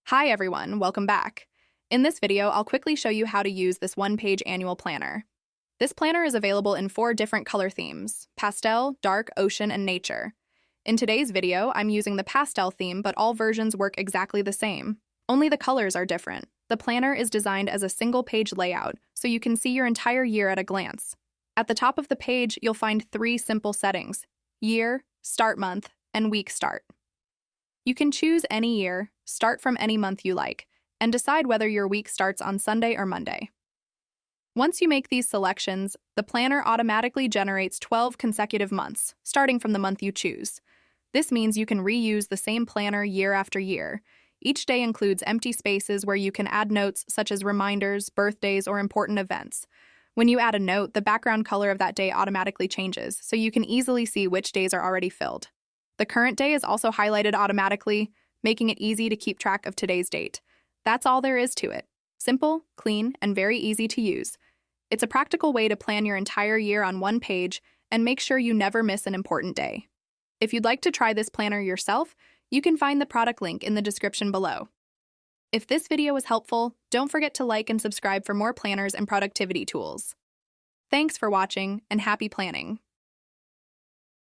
Hi everyone, welcome back. In this video, I'll quickly show you how to use this one-page annual planner. This planner is available in 4 different color themes: pastel, dark, ocean, and nature. In today's video, I'm using the pastel theme, but all versions work exactly the same. Only the colors are different. The planner is designed as a single-page layout, so you can see your entire year at a glance. At the top of the page, you'll find 3 simple settings: year, start month, and week start. You can choose any year, start from any month you like, and decide whether your week starts on Sunday or Monday. Once you make these selections, the planner automatically generates 12 consecutive months, starting from the month you choose. This means you can reuse the same planner year after year. Each day includes empty spaces where you can add notes such as reminders, birthdays, or important events. When you add a note, the background color of that day automatically changes, so you can easily see which days are already filled. The current day is also highlighted automatically, making it easy to keep track of today's date. That's all there is to it. Simple, clean, and very easy to use. It's a practical way to plan your entire year on one page and make sure you never miss an important day. If you'd like to try this planner yourself, you can find the product link in the description below. If this video was helpful, don't forget to like and subscribe for more planners and productivity tools. Thanks for watching, and happy planning!